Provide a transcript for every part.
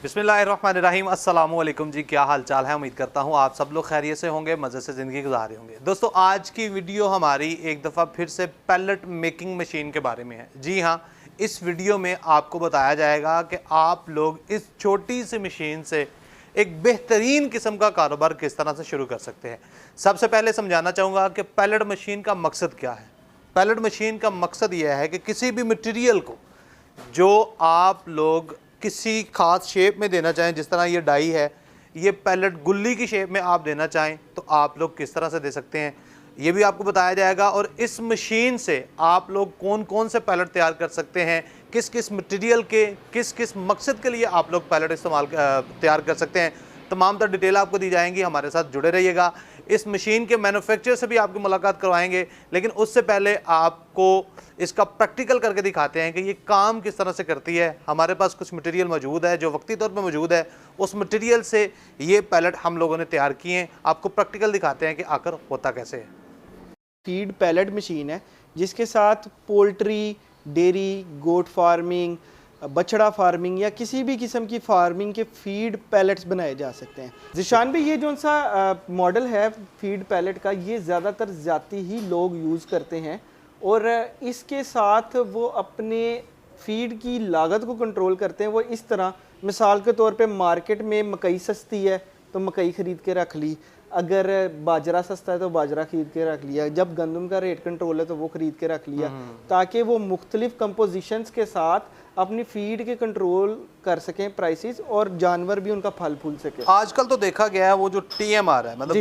बिस्मिल्लाहिर्रहमानिर्रहीम अस्सलाम वालेकुम जी, क्या हाल चाल है। उम्मीद करता हूँ आप सब लोग खैरियत से होंगे, मज़े से ज़िंदगी गुजार रहे होंगे। दोस्तों, आज की वीडियो हमारी एक दफ़ा फिर से पैलेट मेकिंग मशीन के बारे में है। जी हाँ, इस वीडियो में आपको बताया जाएगा कि आप लोग इस छोटी सी मशीन से एक बेहतरीन किस्म का कारोबार किस तरह से शुरू कर सकते हैं। सबसे पहले समझाना चाहूँगा कि पैलेट मशीन का मकसद क्या है। पैलेट मशीन का मकसद यह है कि किसी भी मटेरियल को जो आप लोग किसी ख़ास शेप में देना चाहें, जिस तरह ये डाई है, ये पैलेट गुल्ली की शेप में आप देना चाहें तो आप लोग किस तरह से दे सकते हैं, ये भी आपको बताया जाएगा। और इस मशीन से आप लोग कौन कौन से पैलेट तैयार कर सकते हैं, किस किस मटेरियल के किस किस मकसद के लिए आप लोग पैलेट तैयार कर सकते हैं, तमाम तर डिटेल आपको दी जाएंगी। हमारे साथ जुड़े रहिएगा। इस मशीन के मैन्युफैक्चरर से भी आपकी मुलाकात करवाएंगे, लेकिन उससे पहले आपको इसका प्रैक्टिकल करके दिखाते हैं कि ये काम किस तरह से करती है। हमारे पास कुछ मटेरियल मौजूद है जो वक्ती तौर पर मौजूद है, उस मटेरियल से ये पैलेट हम लोगों ने तैयार किए हैं। आपको प्रैक्टिकल दिखाते हैं कि आकर होता कैसे है। फीड पैलेट मशीन है जिसके साथ पोल्ट्री, डेयरी, गोट फार्मिंग, बछड़ा फार्मिंग या किसी भी किस्म की फार्मिंग के फीड पैलेट्स बनाए जा सकते हैं। जिशान भाई, ये जो सा मॉडल है फीड पैलेट का, ये ज़्यादातर जाती ही लोग यूज़ करते हैं और इसके साथ वो अपने फीड की लागत को कंट्रोल करते हैं। वो इस तरह, मिसाल के तौर पे मार्केट में मकई सस्ती है तो मकई ख़रीद के रख ली, अगर बाजरा सस्ता है तो बाजरा खरीद के रख लिया, जब गंदम का रेट कंट्रोल है तो वो खरीद के रख लिया, ताकि वो मुख्तलिफ कंपोजिशंस के साथ अपनी फीड के कंट्रोल कर सकें प्राइसेस, और जानवर भी उनका फल फूल सके। आजकल तो देखा गया है वो जो TMR है, मतलब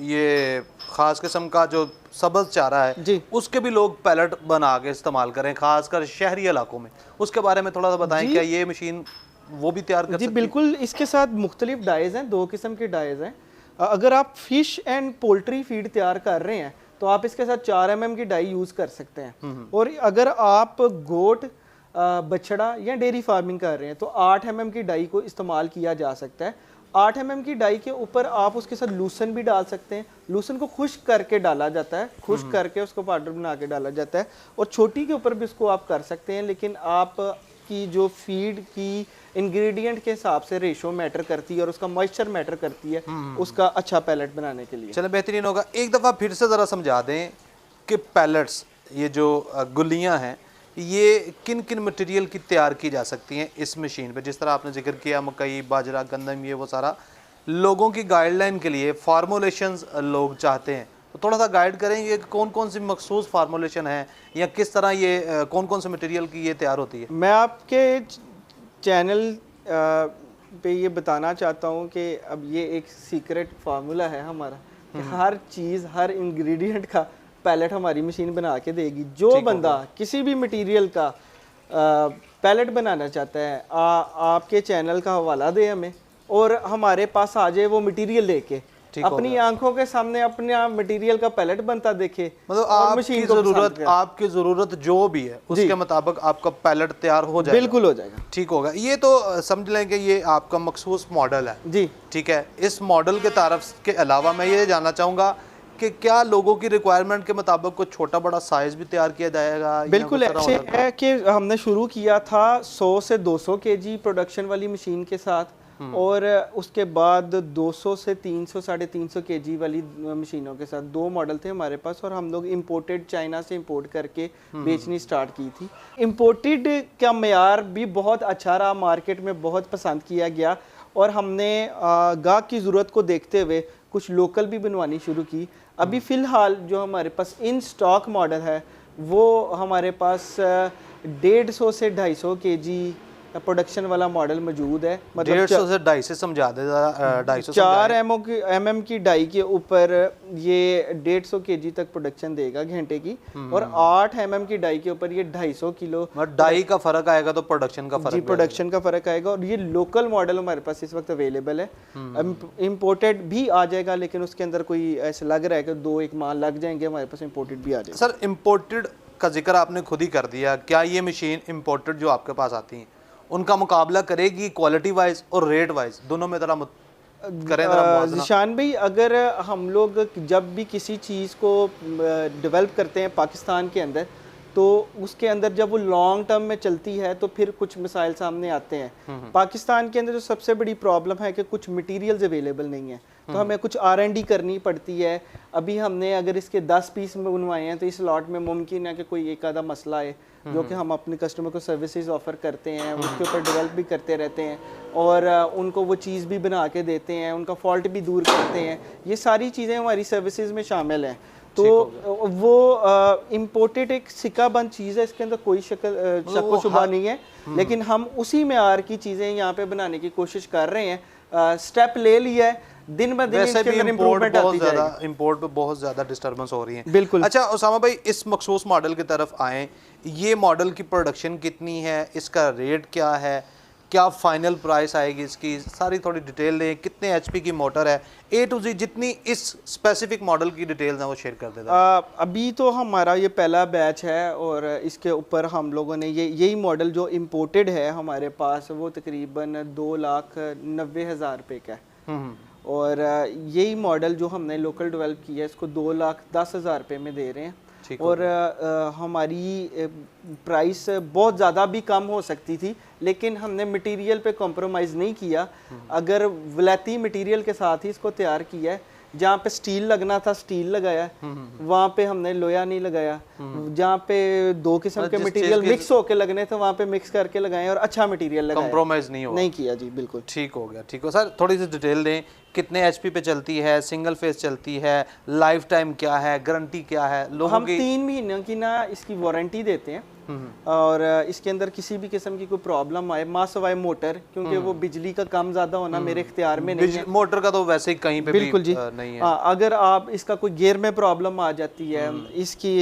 ये ख़ास किस्म का जो सब्ज़ चारा है जी, उसके भी लोग पैलेट बना के इस्तेमाल करें, खासकर शहरी इलाकों में। उसके बारे में थोड़ा सा बताएं, क्या ये मशीन वो भी तैयार कर सकती है? बिल्कुल, इसके साथ मुख्तलिफ डाइज हैं, दो किस्म के डाइज हैं। अगर आप फिश एंड पोल्ट्री फीड तैयार कर रहे हैं तो आप इसके साथ 4 mm की डाई यूज़ कर सकते हैं, और अगर आप गोट, बछड़ा या डेयरी फार्मिंग कर रहे हैं तो 8 mm की डाई को इस्तेमाल किया जा सकता है। 8 mm की डाई के ऊपर आप उसके साथ लूसन भी डाल सकते हैं। लूसन को खुश्क करके डाला जाता है, खुश्क करके उसको पाउडर बना के डाला जाता है, और छोटी के ऊपर भी इसको आप कर सकते हैं। लेकिन आप की जो फीड की इंग्रेडिएंट के हिसाब से रेशो मैटर करती है और उसका मॉइस्चर मैटर करती है उसका अच्छा पैलेट बनाने के लिए। चलो, बेहतरीन होगा। एक दफ़ा फिर से ज़रा समझा दें कि पैलेट्स, ये जो गुल्लियाँ हैं, ये किन किन मटेरियल की तैयार की जा सकती हैं इस मशीन पे। जिस तरह आपने जिक्र किया मकई, बाजरा, गंदम, ये वो सारा लोगों की गाइडलाइन के लिए फार्मूलेशंस लोग चाहते हैं, तो थोड़ा सा गाइड करेंगे कि कौन कौन सी मखसूस फार्मूलेशन है या किस तरह ये कौन कौन से मटेरियल की ये तैयार होती है। मैं आपके चैनल पे ये बताना चाहता हूँ कि अब ये एक सीक्रेट फार्मूला है हमारा कि हर चीज़, हर इंग्रेडिएंट का पैलेट हमारी मशीन बना के देगी। जो बंदा किसी भी मटेरियल का पैलेट बनाना चाहता है, आपके चैनल का हवाला दे हमें और हमारे पास आ जाए वो मटेरियल लेके, अपनी आंखों के सामने अपने मटेरियल का पैलेट बनता देखे, मतलब आपकी ज़रूरत जो भी है उसके मुताबिक आपका पैलेट तैयार हो जाएगा। बिल्कुल हो जाएगा, ठीक होगा। ये तो समझ लें कि ये आपका मखसूस मॉडल है जी, ठीक है। इस मॉडल के तरफ के अलावा मैं ये जानना चाहूँगा कि क्या लोगों की रिक्वायरमेंट के मुताबिक कुछ छोटा बड़ा साइज भी तैयार किया जाएगा? बिल्कुल ऐसे है कि हमने शुरू किया था 100 से 200 kg प्रोडक्शन वाली मशीन के साथ, और उसके बाद 200 से 300, 350 kg वाली मशीनों के साथ। 2 मॉडल थे हमारे पास, और हम लोग इंपोर्टेड, चाइना से इंपोर्ट करके बेचनी स्टार्ट की थी। इंपोर्टेड का मेयार भी बहुत अच्छा रहा, मार्केट में बहुत पसंद किया गया, और हमने गाहक की ज़रूरत को देखते हुए कुछ लोकल भी बनवानी शुरू की। अभी फ़िलहाल जो हमारे पास इन स्टॉक मॉडल है वो हमारे पास 150 से 250 kg प्रोडक्शन वाला मॉडल मौजूद है। मतलब 150 से 250 समझा दे, 250 4 mm की डाई के ऊपर ये 150 kg तक प्रोडक्शन देगा घंटे की, और 8 mm की डाई के ऊपर ये 250 किलो। डाई का फर्क आएगा तो प्रोडक्शन का फर्क जी, प्रोडक्शन का फर्क आएगा। और ये लोकल मॉडल हमारे पास इस वक्त अवेलेबल है। इम्पोर्टेड भी आ जाएगा, लेकिन उसके अंदर कोई ऐसा लग रहा है कि 2-1 माह लग जाएंगे, हमारे पास इम्पोर्टेड भी आ जाएगा। सर, इम्पोर्टेड का जिक्र आपने खुद ही कर दिया, क्या ये मशीन इम्पोर्टेड जो आपके पास आती हैं उनका मुकाबला करेगी क्वालिटी वाइज और रेट वाइज दोनों में? जरा करें जिशान भाई, अगर हम लोग जब भी किसी चीज़ को डेवलप करते हैं पाकिस्तान के अंदर, तो उसके अंदर जब वो लॉन्ग टर्म में चलती है तो फिर कुछ मिसाइल सामने आते हैं। पाकिस्तान के अंदर जो सबसे बड़ी प्रॉब्लम है कि कुछ मटेरियल्स अवेलेबल नहीं है, तो हमें कुछ R&D करनी पड़ती है। अभी हमने अगर इसके 10 पीस में बनवाए हैं तो इस लॉट में मुमकिन है कि कोई एक आधा मसला है जो कि हम अपने कस्टमर को सर्विसेज ऑफर करते हैं, उसके ऊपर डेवलप भी करते रहते हैं और उनको वो चीज़ भी बना के देते हैं, उनका फॉल्ट भी दूर करते हैं। ये सारी चीज़ें हमारी सर्विसेज में शामिल हैं। तो वो इम्पोर्टेड एक सिक्का बंद चीज़ है, इसके अंदर कोई शक शुबा नहीं है, लेकिन हम उसी मेयार की चीज़ें यहाँ पे बनाने की कोशिश कर रहे हैं। स्टेप ले लिया है, दिन ब दिन इसके अंदर इम्प्रूवमेंट आती जाएगी। इंपोर्ट पे बहुत ज़्यादा डिस्टर्बेंस हो रही है। बिल्कुल। अच्छा उसामा भाई, इस मखसूस मॉडल की तरफ आएँ, ये मॉडल की प्रोडक्शन कितनी है, इसका रेट क्या है, क्या फाइनल प्राइस आएगी इसकी, सारी थोड़ी डिटेल दें। कितने HP की मोटर है, A to Z जितनी इस स्पेसिफिक मॉडल की डिटेल्स हैं वो शेयर कर देता। अभी तो हमारा ये पहला बैच है और इसके ऊपर हम लोगों ने यही मॉडल जो इम्पोर्टेड है हमारे पास वो तकरीबन 2,90,000 रुपये का है और यही मॉडल जो हमने लोकल डेवलप किया है इसको 2,10,000 रुपये में दे रहे हैं। और हमारी प्राइस बहुत ज़्यादा भी कम हो सकती थी, लेकिन हमने मटेरियल पे कॉम्प्रोमाइज़ नहीं किया। अगर वलैती मटेरियल के साथ ही इसको तैयार किया है, जहाँ पे स्टील लगना था स्टील लगाया, वहाँ पे हमने लोहा नहीं लगाया। जहाँ पे दो किस्म के मटेरियल मिक्स होके लगने थे वहाँ पे मिक्स करके लगाए और अच्छा मटेरियल लगाया, कॉम्प्रोमाइज़ नहीं किया जी। बिल्कुल ठीक हो गया। ठीक हो सर, थोड़ी सी डिटेल दें, कितने HP पे चलती है, सिंगल फेस चलती है, लाइफ टाइम क्या है, गारंटी क्या है लोगों हम की? 3 महीने की ना इसकी वारंटी देते हैं और इसके अंदर किसी भी किस्म की कोई प्रॉब्लम आए, मां सवाए मोटर, क्योंकि वो बिजली का कम ज्यादा होना मेरे इख्तियार में नहीं है। मोटर का तो वैसे ही कहीं पे बिल्कुल भी जी नहीं है। अगर आप इसका कोई गियर में प्रॉब्लम आ जाती है, इसकी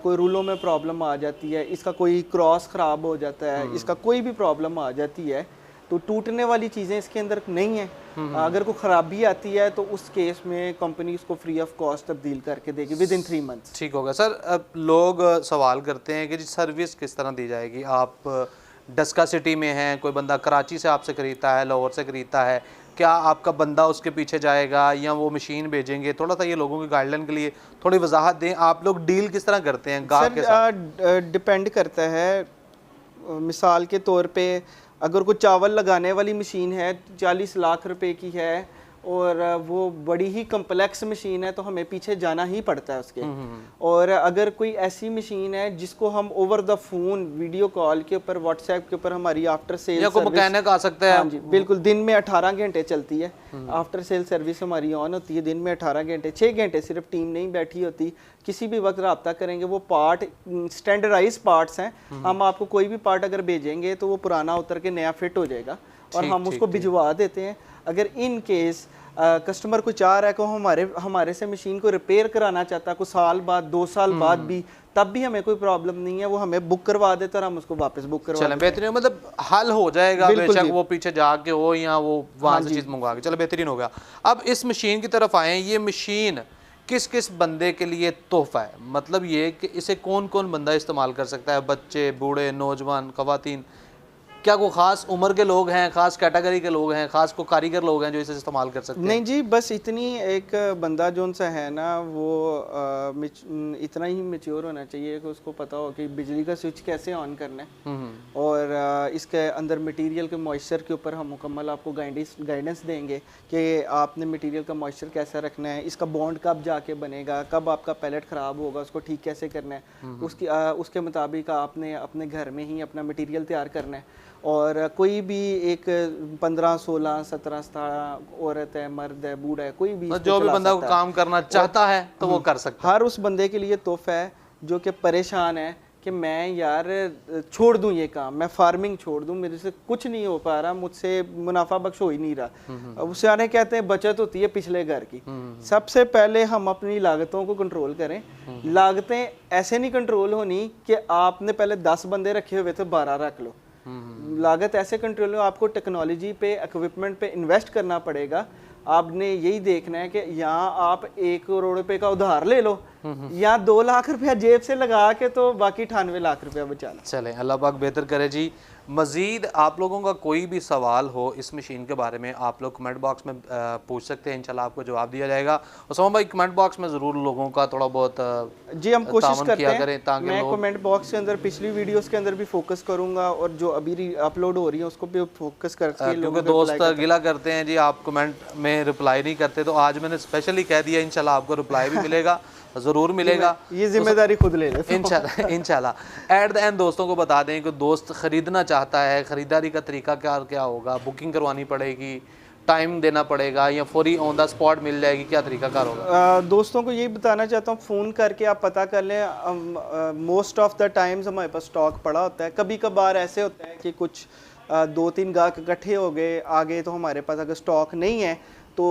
कोई रूलों में प्रॉब्लम आ जाती है, इसका कोई क्रॉस खराब हो जाता है, इसका कोई भी प्रॉब्लम आ जाती है, तो टूटने वाली चीज़ें इसके अंदर नहीं है। अगर कोई ख़राबी आती है तो उस केस में कंपनी उसको फ्री ऑफ कॉस्ट तब्दील करके देगी विद इन 3 मंथ्स। ठीक होगा सर। अब लोग सवाल करते हैं कि जी सर्विस किस तरह दी जाएगी? आप डस्का सिटी में हैं, कोई बंदा कराची से आपसे ख़रीदता है, लाहौर से ख़रीदता है, क्या आपका बंदा उसके पीछे जाएगा या वो मशीन भेजेंगे? थोड़ा सा ये लोगों की गाइडलाइन के लिए थोड़ी वजाहत दें। आप लोग डील किस तरह करते हैं गाहक के साथ? डिपेंड करता है। मिसाल के तौर पे अगर कोई चावल लगाने वाली मशीन है 40 लाख रुपए की है और वो बड़ी ही कम्प्लेक्स मशीन है तो हमें पीछे जाना ही पड़ता है उसके। और अगर कोई ऐसी मशीन है जिसको हम over the phone video call के ऊपर व्हाट्सएप के ऊपर हमारी आफ्टर सेल या कोई मैकेनिक आ सकता है। हाँ जी बिल्कुल, दिन में 18 घंटे चलती है आफ्टर सेल सर्विस हमारी ऑन होती है, दिन में 18 घंटे, 6 घंटे सिर्फ टीम नहीं बैठी होती, किसी भी वक्त रब्ता करेंगे। वो पार्ट स्टैंडर्डाइज पार्ट्स हैं, हम आपको कोई भी पार्ट अगर भेजेंगे तो वो पुराना उतर के नया फिट हो जाएगा और हम उसको भिजवा देते हैं। अगर इन केस कस्टमर को चाह रहा है कि हमारे से मशीन को रिपेयर कराना चाहता है, कुछ साल बाद 2 साल बाद भी, तब भी हमें कोई प्रॉब्लम नहीं है, वो हमें बुक करवा देते और हम उसको वापस बुक करवा देते। बेहतरीन, मतलब हल हो जाएगा, बेशक वो पीछे जाके हो या वो वहाँ से चीज़ मंगवा के। चलो बेहतरीन हो गया। अब इस मशीन की तरफ आए। ये मशीन किस किस बंदे के लिए तोहफा है? मतलब ये कि इसे कौन कौन बंदा इस्तेमाल कर सकता है? बच्चे, बूढ़े, नौजवान, ख़वातीन, क्या कोई ख़ास उम्र के लोग हैं, ख़ास कैटेगरी के लोग हैं, ख़ास को कारीगर लोग हैं जो इसे इस्तेमाल कर सकते हैं? नहीं जी, बस इतनी एक बंदा जो सा है ना वो इतना ही मैच्योर होना चाहिए कि उसको पता हो कि बिजली का स्विच कैसे ऑन करना है और इसके अंदर मटेरियल के मॉइस्चर के ऊपर हम मुकम्मल आपको गाइडेंस देंगे कि आपने मटेरियल का मॉइस्चर कैसा रखना है, इसका बॉन्ड कब जाके बनेगा, कब आपका पैलेट ख़राब होगा, उसको ठीक कैसे करना है, उसके मुताबिक आपने अपने घर में ही अपना मटेरियल तैयार करना है। और कोई भी एक 15, 16, 17, 17 औरत है, मर्द है, बूढ़ा है, कोई भी जो भी बंदा काम करना चाहता है तो वो कर सकता है। हर उस बंदे के लिए तोहफा है जो कि परेशान है कि मैं यार छोड़ दूं ये काम, मैं फार्मिंग छोड़ दूं, मेरे से कुछ नहीं हो पा रहा, मुझसे मुनाफा बख्श हो ही नहीं रहा। उससे आने कहते हैं बचत होती है पिछले घर की। सबसे पहले हम अपनी लागतों को कंट्रोल करें। लागतें ऐसे नहीं कंट्रोल होनी कि आपने पहले 10 बंदे रखे हुए थे 12 रख लो। लागत ऐसे कंट्रोल हो, आपको टेक्नोलॉजी पे, इक्विपमेंट पे इन्वेस्ट करना पड़ेगा। आपने यही देखना है कि यहाँ आप 1 करोड़ रुपए का उधार ले लो या 2 लाख रुपया जेब से लगा के तो बाकी 98 लाख रुपया बचा ला। चलें, अल्लाह पाक बेहतर करे जी। मज़ीद आप लोगों का कोई भी सवाल हो इस मशीन के बारे में आप लोग कमेंट बॉक्स में पूछ सकते हैं, इंशाल्लाह आपको जवाब दिया जाएगा। उस्मान भाई कमेंट बॉक्स में ज़रूर लोगों का थोड़ा बहुत जी हम कोशिश करते किया हैं करें ताकि मैं लोग कमेंट बॉक्स के अंदर पिछली वीडियोस के अंदर भी फोकस करूंगा और जो अभी अपलोड हो रही है उसको भी फोकस करके क्योंकि दोस्त गिला करते हैं जी आप कमेंट में रिप्लाई नहीं करते, तो आज मैंने स्पेशली कह दिया इंशाल्लाह आपको रिप्लाई भी मिलेगा, ज़रूर मिलेगा। ये जिम्मेदारी खुद ले लेते इंशाल्लाह इंशाल्लाह। एट द एंड दोस्तों को बता दें कि दोस्त ख़रीदना चाहता है, ख़रीदारी का तरीका क्या होगा, बुकिंग करवानी पड़ेगी, टाइम देना पड़ेगा या फौरी ऑन द स्पॉट मिल जाएगी, क्या तरीकाकार होगा? दोस्तों को यही बताना चाहता हूँ, फ़ोन करके आप पता कर लें। मोस्ट ऑफ द टाइम्स हमारे पास स्टॉक पड़ा होता है। कभी कभार ऐसे होता है कि कुछ 2-3 गाहक इकट्ठे हो गए आगे, तो हमारे पास अगर स्टॉक नहीं है तो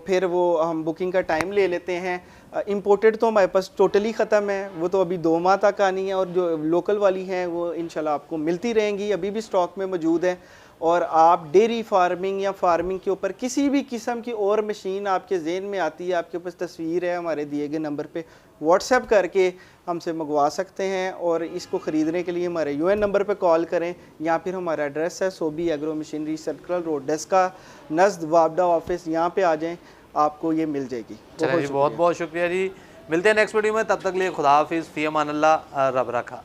फिर वो हम बुकिंग का टाइम ले लेते हैं। इंपोर्टेड तो हमारे पास टोटली ख़त्म है, वो तो अभी 2 माह तक आनी है, और जो लोकल वाली हैं वो इंशाल्लाह आपको मिलती रहेंगी, अभी भी स्टॉक में मौजूद है। और आप डेयरी फार्मिंग या फार्मिंग के ऊपर किसी भी किस्म की और मशीन आपके जहन में आती है, आपके पास तस्वीर है, हमारे दिए गए नंबर पे व्हाट्सएप करके हमसे मंगवा सकते हैं। और इसको ख़रीदने के लिए हमारे यूएन नंबर पे कॉल करें, या फिर हमारा एड्रेस है सोबी एग्रो मशीनरी सर्कल रोड डेस्का नज़द वापडा ऑफिस, यहाँ पे आ जाएं, आपको ये मिल जाएगी। चलिए जी, बहुत बहुत शुक्रिया जी। मिलते हैं नेक्स्ट वीडियो में, तब तक लिए खुदा हाफिज़, फ़ी अमान अल्लाह, रब रखा।